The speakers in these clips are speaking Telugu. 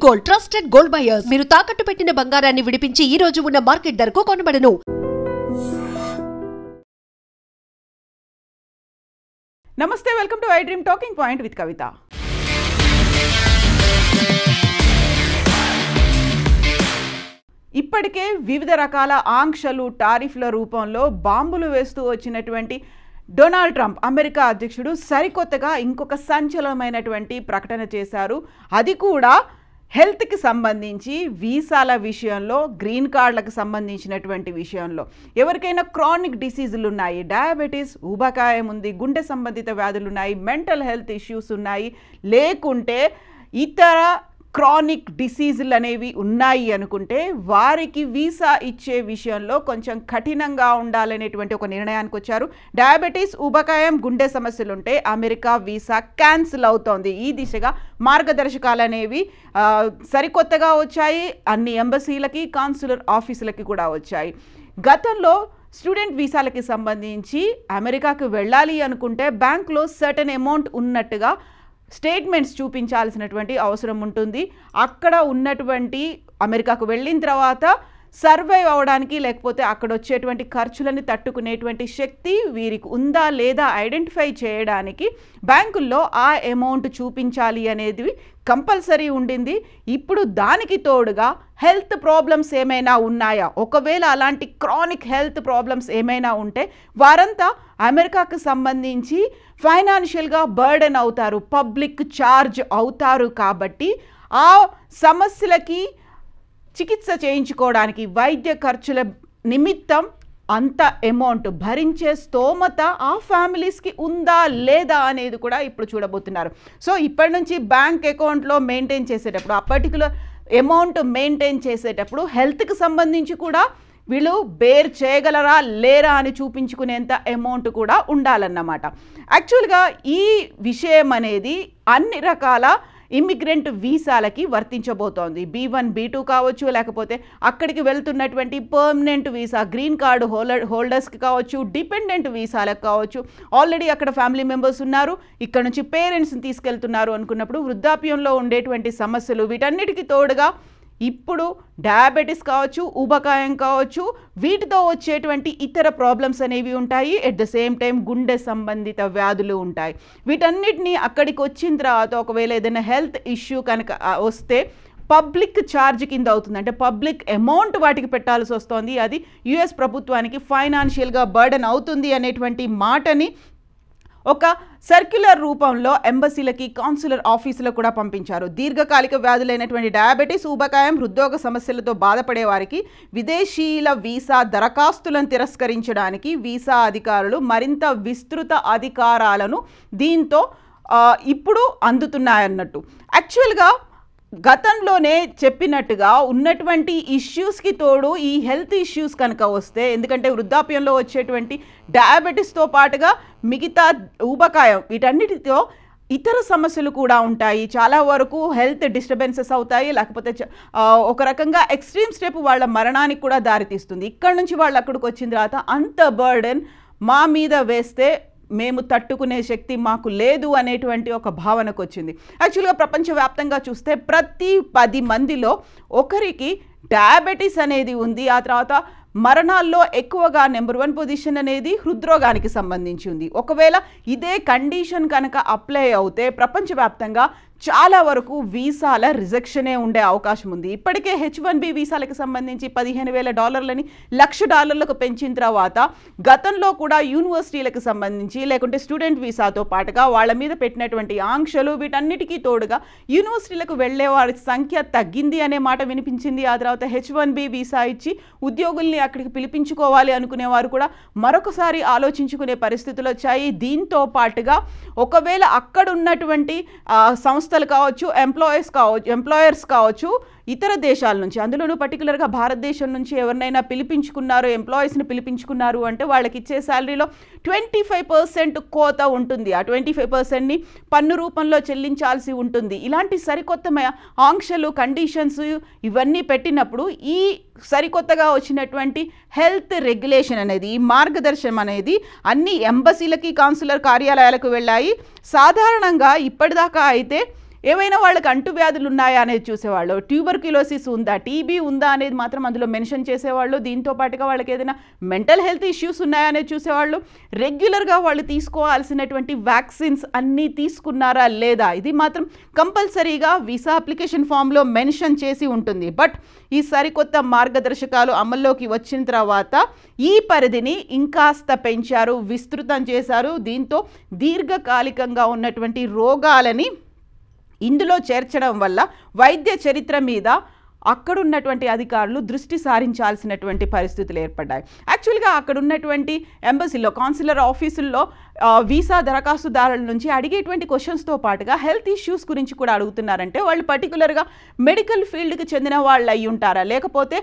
గోల్డ్ ట్రస్టెడ్ గోల్డ్ బయర్స్ మీరు తాకట్టు పెట్టిన బంగారాన్ని విడిపించి ఈ రోజు ఉన్న మార్కెట్ ధరకు కొనబడను. నమస్తే, welcome to I dream talking point with Kavitha. ఇప్పటికే వివిధ రకాల ఆంక్షలు టారిఫ్ల రూపంలో బాంబులు వేస్తూ వచ్చినటువంటి డొనాల్డ్ ట్రంప్ అమెరికా అధ్యక్షుడు సరికొత్తగా ఇంకొక సంచలనమైనటువంటి ప్రకటన చేశారు. అది కూడా హెల్త్కి సంబంధించి వీసాల విషయంలో, గ్రీన్ కార్డులకు సంబంధించినటువంటి విషయంలో. ఎవరికైనా క్రానిక్ డిసీజులు ఉన్నాయి, డయాబెటీస్, ఊబకాయం ఉంది, గుండె సంబంధిత వ్యాధులు ఉన్నాయి, మెంటల్ హెల్త్ ఇష్యూస్ ఉన్నాయి, లేకుంటే ఇతర క్రానిక్ డిసీజులు అనేవి ఉన్నాయి అనుకుంటే వారికి వీసా ఇచ్చే విషయంలో కొంచెం కఠినంగా ఉండాలనేటువంటి ఒక నిర్ణయానికి వచ్చారు. డయాబెటీస్, ఊబకాయం, గుండె సమస్యలు ఉంటే అమెరికా వీసా క్యాన్సిల్ అవుతోంది. ఈ దిశగా మార్గదర్శకాలు అనేవి సరికొత్తగా వచ్చాయి. అన్ని ఎంబసీలకి, కాన్సులర్ ఆఫీసులకి కూడా వచ్చాయి. గతంలో స్టూడెంట్ వీసాలకి సంబంధించి అమెరికాకు వెళ్ళాలి అనుకుంటే బ్యాంకులో సర్టెన్ అమౌంట్ ఉన్నట్టుగా స్టేట్మెంట్స్ చూపించాల్సినటువంటి అవసరం ఉంటుంది. అక్కడ ఉన్నటువంటి అమెరికాకు వెళ్ళిన తర్వాత సర్వైవ్ అవ్వడానికి, లేకపోతే అక్కడ వచ్చేటువంటి ఖర్చులని తట్టుకునేటువంటి శక్తి వీరికి ఉందా లేదా ఐడెంటిఫై చేయడానికి బ్యాంకుల్లో ఆ అమౌంట్ చూపించాలి అనేది కంపల్సరీ ఉండింది. ఇప్పుడు దానికి తోడుగా హెల్త్ ప్రాబ్లమ్స్ ఏమైనా ఉన్నాయా, ఒకవేళ అలాంటి క్రానిక్ హెల్త్ ప్రాబ్లమ్స్ ఏమైనా ఉంటే వారంతా అమెరికాకు సంబంధించి ఫైనాన్షియల్గా బర్డెన్ అవుతారు, పబ్లిక్ ఛార్జ్ అవుతారు. కాబట్టి ఆ సమస్యలకి చికిత్స చేయించుకోవడానికి, వైద్య ఖర్చుల నిమిత్తం అంత అమౌంట్ భరించే స్తోమత ఆ ఫ్యామిలీస్కి ఉందా లేదా అనేది కూడా ఇప్పుడు చూడబోతున్నారు. సో ఇప్పటి నుంచి బ్యాంక్ అకౌంట్లో మెయింటైన్ చేసేటప్పుడు, ఆ పర్టికులర్ అమౌంట్ మెయింటైన్ చేసేటప్పుడు హెల్త్కి సంబంధించి కూడా వీళ్ళు బేర్ చేయగలరా లేరా అని చూపించుకునేంత అమౌంట్ కూడా ఉండాలన్నమాట. యాక్చువల్గా ఈ విషయం అనేది అన్ని రకాల ఇమిగ్రెంట్ వీసాలకి వర్తించబోతోంది. B1, B2 కావచ్చు, లేకపోతే అక్కడికి వెళ్తున్నటువంటి పర్మనెంట్ వీసా, గ్రీన్ కార్డు హోల్డర్స్కి కావచ్చు, డిపెండెంట్ వీసాలకు కావచ్చు. ఆల్రెడీ అక్కడ ఫ్యామిలీ మెంబర్స్ ఉన్నారు, ఇక్కడ నుంచి పేరెంట్స్ని తీసుకెళ్తున్నారు అనుకున్నప్పుడు వృద్ధాప్యంలో ఉండేటువంటి సమస్యలు, వీటన్నిటికీ తోడుగా ఇప్పుడు డయాబెటీస్ కావచ్చు, ఊబకాయం కావచ్చు, వీటితో వచ్చేటువంటి ఇతర ప్రాబ్లమ్స్ అనేవి ఉంటాయి. ఎట్ ద సేమ్ టైం గుండె సంబంధిత వ్యాధులు ఉంటాయి. వీటన్నిటినీ అక్కడికి వచ్చిన తర్వాత ఒకవేళ ఏదైనా హెల్త్ ఇష్యూ కనుక వస్తే పబ్లిక్ ఛార్జ్ కింద అవుతుంది. అంటే పబ్లిక్ అమౌంట్ వాటికి పెట్టాల్సి వస్తుంది. అది యుఎస్ ప్రభుత్వానికి ఫైనాన్షియల్గా బర్డెన్ అవుతుంది అనేటువంటి మాటని ఒక సర్క్యులర్ రూపంలో ఎంబసీలకి, కాన్సులర్ ఆఫీసులకు కూడా పంపించారు. దీర్ఘకాలిక వ్యాధులైనటువంటి డయాబెటీస్, ఊబకాయం, హృద్రోగ సమస్యలతో బాధపడే వారికి విదేశీయుల వీసా దరఖాస్తులను తిరస్కరించడానికి వీసా అధికారులు మరింత విస్తృత అధికారాలను దీంతో ఇప్పుడు అందుతున్నాయన్నట్టు. యాక్చువల్గా గతంలోనే చెప్పినట్టుగా ఉన్నటువంటి ఇష్యూస్కి తోడు ఈ హెల్త్ ఇష్యూస్ కనుక వస్తే, ఎందుకంటే వృద్ధాప్యంలో వచ్చేటువంటి డయాబెటీస్తో పాటుగా మిగతా ఊబకాయం, వీటన్నిటితో ఇతర సమస్యలు కూడా ఉంటాయి. చాలా వరకు హెల్త్ డిస్టర్బెన్సెస్ అవుతాయి, లేకపోతే ఒక రకంగా ఎక్స్ట్రీమ్ స్టెప్ వాళ్ళ మరణానికి కూడా దారితీస్తుంది. ఇక్కడ నుంచి వాళ్ళు అక్కడికి వచ్చిన తర్వాత అంత బర్డెన్ మా మీద వేస్తే మేము తట్టుకునే శక్తి మాకు లేదు అనేటువంటి ఒక భావనకు వచ్చింది. యాక్చువల్గా ప్రపంచవ్యాప్తంగా చూస్తే ప్రతి 10 మందిలో ఒకరికి డయాబెటీస్ అనేది ఉంది. ఆ తర్వాత మరణాల్లో ఎక్కువగా నెంబర్ 1 పొజిషన్ అనేది హృద్రోగానికి సంబంధించి ఉంది. ఒకవేళ ఇదే కండిషన్ కనుక అప్లై అవుతే ప్రపంచవ్యాప్తంగా చాలా వరకు వీసాల రిజెక్షనే ఉండే అవకాశం ఉంది. ఇప్పటికే H1B వీసాలకు సంబంధించి $15,000 $1,00,000 పెంచిన తర్వాత గతంలో కూడా యూనివర్సిటీలకు సంబంధించి, లేకుంటే స్టూడెంట్ వీసాతో పాటుగా వాళ్ళ మీద పెట్టినటువంటి ఆంక్షలు, వీటన్నిటికీ తోడుగా యూనివర్సిటీలకు వెళ్ళే వారి సంఖ్య తగ్గింది అనే మాట వినిపించింది. ఆ తర్వాత H1B వీసా ఇచ్చి ఉద్యోగుల్ని అక్కడికి పిలిపించుకోవాలి అనుకునేవారు కూడా మరొకసారి ఆలోచించుకునే పరిస్థితులు వచ్చాయి. దీంతో పాటుగా ఒకవేళ అక్కడ ఉన్నటువంటి సంస్థలు కావచ్చు, ఎంప్లాయర్స్ కావచ్చు, ఇతర దేశాల నుంచి, అందులోనూ పర్టికులర్గా భారతదేశం నుంచి ఎవరినైనా పిలిపించుకున్నారు, ఎంప్లాయీస్ని పిలిపించుకున్నారు అంటే వాళ్ళకి ఇచ్చే శాలరీలో 25% కోత ఉంటుంది. ఆ 25%ని పన్ను రూపంలో చెల్లించాల్సి ఉంటుంది. ఇలాంటి సరికొత్త ఆంక్షలు, కండిషన్స్ ఇవన్నీ పెట్టినప్పుడు ఈ సరికొత్తగా వచ్చినటువంటి హెల్త్ రెగ్యులేషన్ అనేది, ఈ మార్గదర్శనం అనేది అన్ని ఎంబసీలకి, కాన్సులర్ కార్యాలయాలకు వెళ్ళాయి. సాధారణంగా ఇప్పటిదాకా అయితే ఏవైనా వాళ్ళకి అంటువ్యాధులు ఉన్నాయా అనేది చూసేవాళ్ళు, ట్యూబర్క్యులోసిస్ ఉందా, టీబీ ఉందా అనేది మాత్రం అందులో మెన్షన్ చేసేవాళ్ళు. దీంతో పాటుగా వాళ్ళకి ఏదైనా మెంటల్ హెల్త్ ఇష్యూస్ ఉన్నాయా అనేది చూసేవాళ్ళు. రెగ్యులర్గా వాళ్ళు తీసుకోవాల్సినటువంటి వ్యాక్సిన్స్ అన్నీ తీసుకున్నారా లేదా, ఇది మాత్రం కంపల్సరీగా వీసా అప్లికేషన్ ఫామ్లో మెన్షన్ చేసి ఉంటుంది. బట్ ఈ సరికొత్త మార్గదర్శకాలు అమల్లోకి వచ్చిన తర్వాత ఈ పరిధిని ఇంకాస్త పెంచారు, విస్తృతం చేశారు. దీంతో దీర్ఘకాలికంగా ఉన్నటువంటి రోగాలని ఇందులో చేర్చడం వల్ల వైద్య చరిత్ర మీద అక్కడ ఉన్నటువంటి అధికారులు దృష్టి సారించాల్సినటువంటి పరిస్థితులు ఏర్పడ్డాయి. యాక్చువల్గా అక్కడ ఉన్నటువంటి ఎంబసీలో, కాన్సులర్ ఆఫీసుల్లో వీసా దరఖాస్తుదారుల నుంచి అడిగేటువంటి క్వశ్చన్స్తో పాటుగా హెల్త్ ఇష్యూస్ గురించి కూడా అడుగుతున్నారంటే వాళ్ళు పర్టికులర్గా మెడికల్ ఫీల్డ్కి చెందిన వాళ్ళు అయి ఉంటారా, లేకపోతే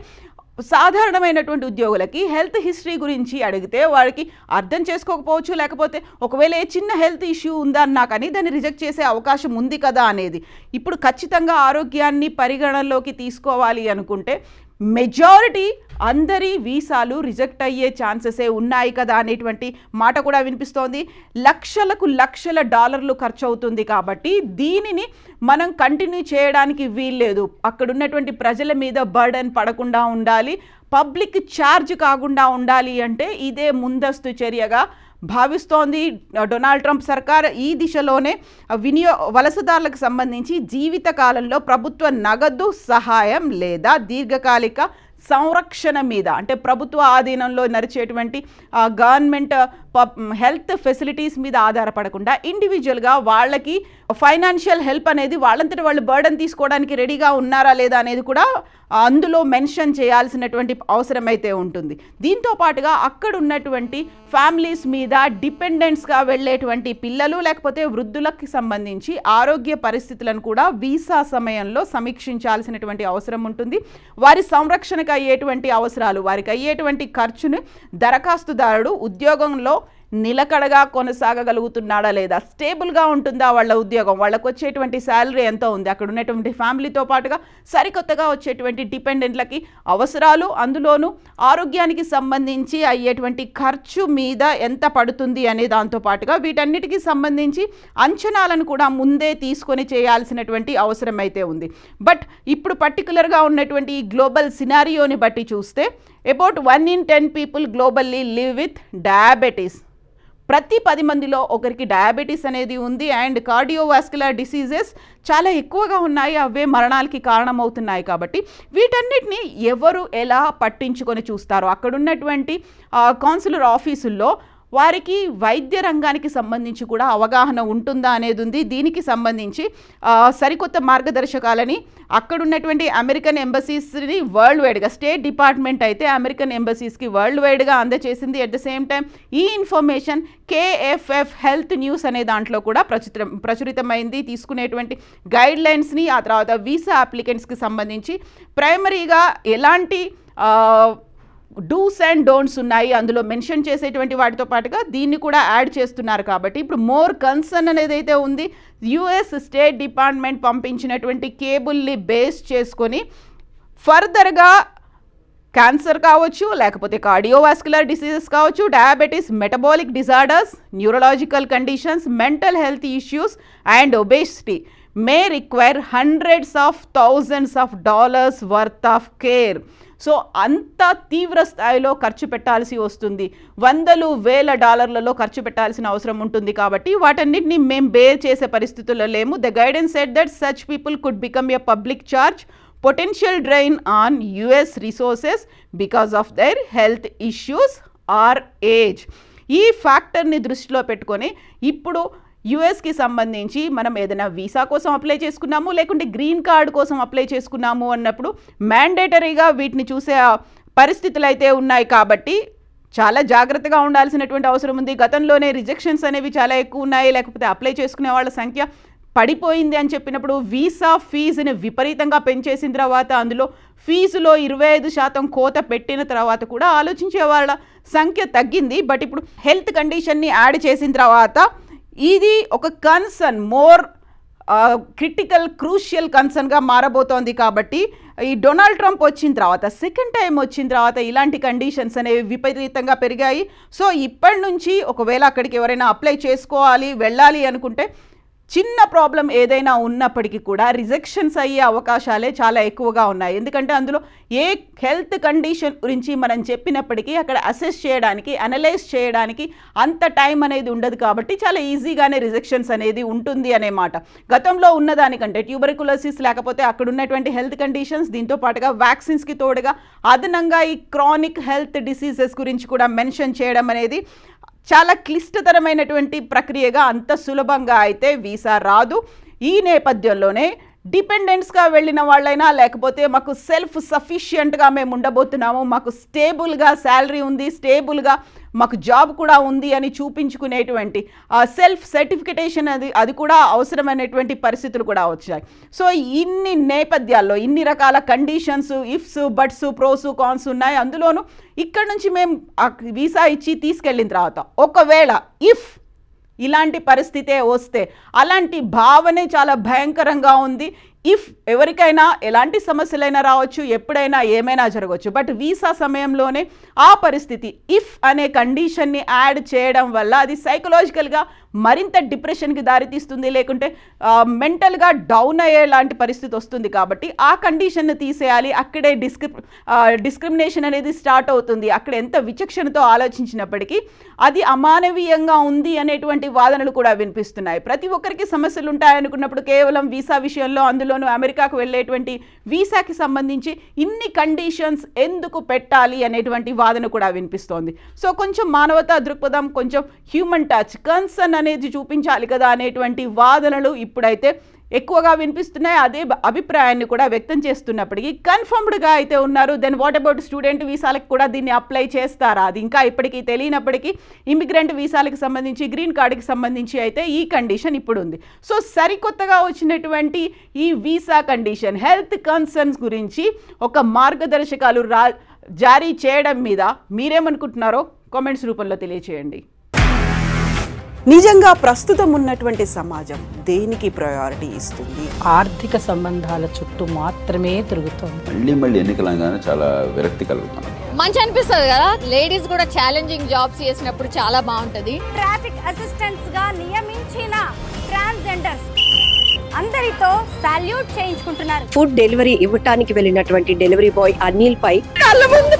సాధారణమైనటువంటి ఉద్యోగులకి హెల్త్ హిస్టరీ గురించి అడిగితే వారికి అర్థం చేసుకోకపోవచ్చు, లేకపోతే ఒకవేళ ఏ చిన్న హెల్త్ ఇష్యూ ఉందా అన్నా కానీ దాన్ని రిజెక్ట్ చేసే అవకాశం ఉంది కదా అనేది. ఇప్పుడు ఖచ్చితంగా ఆరోగ్యాన్ని పరిగణనలోకి తీసుకోవాలి అనుకుంటే మెజారిటీ అందరి వీసాలు రిజెక్ట్ అయ్యే ఛాన్సెసే ఉన్నాయి కదా అనేటువంటి మాట కూడా వినిపిస్తోంది. లక్షలకు లక్షల డాలర్లు ఖర్చు అవుతుంది కాబట్టి దీనిని మనం కంటిన్యూ చేయడానికి వీల్లేదు. అక్కడ ఉన్నటువంటి ప్రజల మీద బర్డెన్ పడకుండా ఉండాలి, పబ్లిక్ ఛార్జ్ కాకుండా ఉండాలి అంటే ఇదే ముందస్తు చర్యగా భావిస్తోంది డొనాల్డ్ ట్రంప్ సర్కార్. ఈ దిశలోనే వలసదారులకు సంబంధించి జీవితకాలంలో ప్రభుత్వ నగదు సహాయం లేదా దీర్ఘకాలిక సంరక్షణ మీద, అంటే ప్రభుత్వ ఆధీనంలో నడిచేటువంటి గవర్నమెంట్ హెల్త్ ఫెసిలిటీస్ మీద ఆధారపడకుండా ఇండివిజువల్గా వాళ్ళకి ఫైనాన్షియల్ హెల్ప్ అనేది వాళ్ళంతటి వాళ్ళు బర్డెన్ తీసుకోవడానికి రెడీగా ఉన్నారా లేదా అనేది కూడా అందులో మెన్షన్ చేయాల్సినటువంటి అవసరం అయితే ఉంటుంది. దీంతో పాటుగా అక్కడ ఉన్నటువంటి ఫ్యామిలీస్ మీద డిపెండెంట్స్గా వెళ్ళేటువంటి పిల్లలు లేకపోతే వృద్ధులకు సంబంధించి ఆరోగ్య పరిస్థితులను కూడా వీసా సమయంలో సమీక్షించాల్సినటువంటి అవసరం ఉంటుంది. వారి సంరక్షణకు అయ్యేటువంటి అవసరాలు, వారికి అయ్యేటువంటి ఖర్చును దరఖాస్తుదారుడు ఉద్యోగంలో నిలకడగా కొనసాగగలుగుతున్నాడా లేదా, స్టేబుల్గా ఉంటుందా వాళ్ళ ఉద్యోగం, వాళ్ళకు వచ్చేటువంటి శాలరీ ఎంత ఉంది, అక్కడ ఉన్నటువంటి ఫ్యామిలీతో పాటుగా సరికొత్తగా వచ్చేటువంటి డిపెండెంట్లకి అవసరాలు, అందులోనూ ఆరోగ్యానికి సంబంధించి అయ్యేటువంటి ఖర్చు మీద ఎంత పడుతుంది అనే దాంతో పాటుగా వీటన్నిటికీ సంబంధించి అంచనాలను కూడా ముందే తీసుకొని చేయాల్సినటువంటి అవసరం అయితే ఉంది. బట్ ఇప్పుడు పర్టికులర్గా ఉన్నటువంటి ఈ గ్లోబల్ సినారియోని బట్టి చూస్తే about 1 in 10 people globally live with diabetes. ప్రతి 10 మందిలో ఒకరికి డయాబెటీస్ అనేది ఉంది. అండ్ కార్డియోవాస్కులర్ డిసీజెస్ చాలా ఎక్కువగా ఉన్నాయి, అవే మరణాలకి కారణమవుతున్నాయి. కాబట్టి వీటన్నిటిని ఎవరు ఎలా పట్టించుకొని చూస్తారో అక్కడ ఉన్నటువంటి కాన్సులర్ ఆఫీసుల్లో వారికి వైద్య రంగానికి సంబంధించి కూడా అవగాహన ఉంటుందా అనేది ఉంది. దీనికి సంబంధించి సరికొత్త మార్గదర్శకాలని అక్కడ ఉన్నటువంటి అమెరికన్ ఎంబసీస్ని వరల్డ్ వైడ్గా, స్టేట్ డిపార్ట్మెంట్ అయితే అమెరికన్ ఎంబసీస్కి వరల్డ్ వైడ్గా అందజేసింది. అట్ ద సేమ్ టైం ఈ ఇన్ఫర్మేషన్ KFF హెల్త్ న్యూస్ అనే దాంట్లో కూడా ప్రచురితమైంది. తీసుకునేటువంటి గైడ్ లైన్స్ని, ఆ తర్వాత వీసా అప్లికెంట్స్కి సంబంధించి ప్రైమరీగా ఎలాంటి డూస్ అండ్ డోంట్స్ ఉన్నాయి అందులో మెన్షన్ చేసేటువంటి వాటితో పాటుగా దీన్ని కూడా యాడ్ చేస్తున్నారు. కాబట్టి ఇప్పుడు మోర్ కన్సర్న్ అనేది అయితే ఉంది. US స్టేట్ డిపార్ట్మెంట్ పంపించినటువంటి కేబుల్ని బేస్ చేసుకొని ఫర్దర్గా క్యాన్సర్ కావచ్చు, లేకపోతే కార్డియోవాస్కులర్ డిసీజెస్ కావచ్చు, diabetes, metabolic disorders, neurological conditions, mental health issues and obesity may require hundreds of thousands of dollars worth of care. So అంత తీవ్ర స్థాయిలో ఖర్చు పెట్టాల్సి వస్తుంది, వందలు వేల డాలర్లలో ఖర్చు పెట్టాల్సిన అవసరం ఉంటుంది. కాబట్టి వాటన్నిటిని మేము బేర్ చేసే పరిస్థితుల్లో లేము. The guidance said that such people could become a public charge, potential drain on US resources because of their health issues or age. ఈ ఫ్యాక్టర్ని దృష్టిలో పెట్టుకొని ఇప్పుడు యుఎస్కి సంబంధించి మనం ఏదైనా వీసా కోసం అప్లై చేసుకున్నాము, లేకుంటే గ్రీన్ కార్డ్ కోసం అప్లై చేసుకున్నాము అన్నప్పుడు మ్యాండేటరీగా వీటిని చూసే పరిస్థితులు అయితే ఉన్నాయి. కాబట్టి చాలా జాగ్రత్తగా ఉండాల్సినటువంటి అవసరం ఉంది. గతంలోనే రిజెక్షన్స్ అనేవి చాలా ఎక్కువ ఉన్నాయి, లేకపోతే అప్లై చేసుకునే వాళ్ళ సంఖ్య పడిపోయింది అని చెప్పినప్పుడు వీసా ఫీజుని విపరీతంగా పెంచేసిన తర్వాత అందులో ఫీజులో 25% కోత పెట్టిన తర్వాత కూడా ఆలోచించే వాళ్ళ సంఖ్య తగ్గింది. బట్ ఇప్పుడు హెల్త్ కండిషన్ని యాడ్ చేసిన తర్వాత ఇది ఒక కన్సర్న్, మోర్ క్రిటికల్ క్రూషియల్ కన్సర్న్గా మారబోతోంది. కాబట్టి ఈ డొనాల్డ్ ట్రంప్ వచ్చిన తర్వాత, సెకండ్ టైం వచ్చిన తర్వాత ఇలాంటి కండిషన్స్ అనేవి విపరీతంగా పెరిగాయి. సో ఇప్పటి నుంచి ఒకవేళ అక్కడికి ఎవరైనా అప్లై చేసుకోవాలి, వెళ్ళాలి అనుకుంటే చిన్న ప్రాబ్లం ఏదైనా ఉన్నప్పటికీ కూడా రిజెక్షన్స్ అయ్యే అవకాశాలే చాలా ఎక్కువగా ఉన్నాయి. ఎందుకంటే అందులో ఏ హెల్త్ కండిషన్ గురించి మనం చెప్పినప్పటికీ అక్కడ అసెస్ చేయడానికి, అనలైజ్ చేయడానికి అంత టైం అనేది ఉండదు. కాబట్టి చాలా ఈజీగానే రిజెక్షన్స్ అనేది ఉంటుంది అనే మాట. గతంలో ఉన్నదానికంటే ట్యూబర్కులోసిస్ లేకపోతే అక్కడ ఉన్నటువంటి హెల్త్ కండిషన్స్, దీంతో పాటుగా వ్యాక్సిన్స్కి తోడుగా అదనంగా ఈ క్రానిక్ హెల్త్ డిసీజెస్ గురించి కూడా మెన్షన్ చేయడం అనేది చాలా క్లిష్టతరమైనటువంటి ప్రక్రియగా, అంత సులభంగా అయితే వీసా రాదు. ఈ నేపథ్యంలోనే డిపెండెంట్స్గా వెళ్ళిన వాళ్ళైనా లేకపోతే మాకు సెల్ఫ్ సఫిషియెంట్గా మేము ఉండబోతున్నాము, మాకు స్టేబుల్గా శాలరీ ఉంది, స్టేబుల్గా మాకు జాబ్ కూడా ఉంది అని చూపించుకునేటువంటి సెల్ఫ్ సర్టిఫికేషన్ అది కూడా అవసరమైనటువంటి పరిస్థితులు కూడా వచ్చాయి. సో ఇన్ని నేపథ్యాల్లో ఇన్ని రకాల conditions, ifs, buts, pros, cons ఉన్నాయి. అందులోనూ ఇక్కడ నుంచి మేము వీసా ఇచ్చి తీసుకెళ్ళిన తర్వాత ఒకవేళ ఇఫ్ ఇలాంటి పరిస్థితే వస్తే అలాంటి భావనే చాలా భయంకరంగా ఉంది. ఇఫ్ ఎవరికైనా ఎలాంటి సమస్యలైనా రావచ్చు, ఎప్పుడైనా ఏమైనా జరగవచ్చు. బట్ వీసా సమయంలోనే ఆ పరిస్థితి ఇఫ్ అనే కండిషన్ని యాడ్ చేయడం వల్ల అది సైకలాజికల్గా మరింత డిప్రెషన్కి దారితీస్తుంది, లేకుంటే మెంటల్గా డౌన్ అయ్యే లాంటి పరిస్థితి వస్తుంది. కాబట్టి ఆ కండిషన్ని తీసేయాలి. అక్కడే డిస్క్రిమినేషన్ అనేది స్టార్ట్ అవుతుంది. అక్కడ ఎంత విచక్షణతో ఆలోచించినప్పటికీ అది అమానవీయంగా ఉంది అనేటువంటి వాదనలు కూడా వినిపిస్తున్నాయి. ప్రతి ఒక్కరికి సమస్యలు ఉంటాయనుకున్నప్పుడు కేవలం వీసా విషయంలో, అందులోనూ అమెరికాకు వెళ్ళేటువంటి వీసాకి సంబంధించి ఇన్ని కండిషన్స్ ఎందుకు పెట్టాలి అనేటువంటి వాదన కూడా వినిపిస్తోంది. సో కొంచెం మానవతా దృక్పథం, కొంచెం హ్యూమన్ టచ్, కన్సర్న్ అనేది చూపించాలి కదా అనేటువంటి వాదనలు ఇప్పుడైతే ఎక్కువగా వినిపిస్తున్నాయి. అదే అభిప్రాయాన్ని కూడా వ్యక్తం చేస్తున్నప్పటికీ కన్ఫర్మ్డ్గా అయితే ఉన్నారు. దెన్ వాట్ అబౌట్ స్టూడెంట్ వీసాలకు కూడా దీన్ని అప్లై చేస్తారా? అది ఇంకా ఇప్పటికీ తెలియనప్పటికీ ఇమిగ్రెంట్ వీసాలకు సంబంధించి, గ్రీన్ కార్డుకి సంబంధించి అయితే ఈ కండిషన్ ఇప్పుడు ఉంది. సో సరికొత్తగా వచ్చినటువంటి ఈ వీసా కండిషన్, హెల్త్ కన్సర్న్స్ గురించి ఒక మార్గదర్శకాలు జారీ చేయడం మీద మీరేమనుకుంటున్నారో కామెంట్స్ రూపంలో తెలియచేయండి. నిజంగా ప్రస్తుతం ఉన్నటువంటి సమాజం దేనికి ప్రయారిటీ ఇస్తుంది? ఆర్థిక సంబంధాల చుట్టూ మాత్రమే తిరుగుతుంది. మళ్ళీ ఎన్నికలంగానే చాలా విరక్తి కలుగుతాను. మంచి అనిపిస్తుంది కదా, లేడీస్ కూడా ఛాలెంజింగ్ జాబ్స్ చేసినప్పుడు చాలా బాగుంటది. ట్రాఫిక్ అసిస్టెంట్స్ గా నియమించిన ట్రాన్స్జెండర్స్ అందరితో సాల్యూట్ చేయించుకుంటున్నారు. ఫుడ్ డెలివరీ ఇవ్వటానికి వెళ్ళినటువంటి డెలివరీ బాయ్ అనిల్ పై కళ్ళ ముందు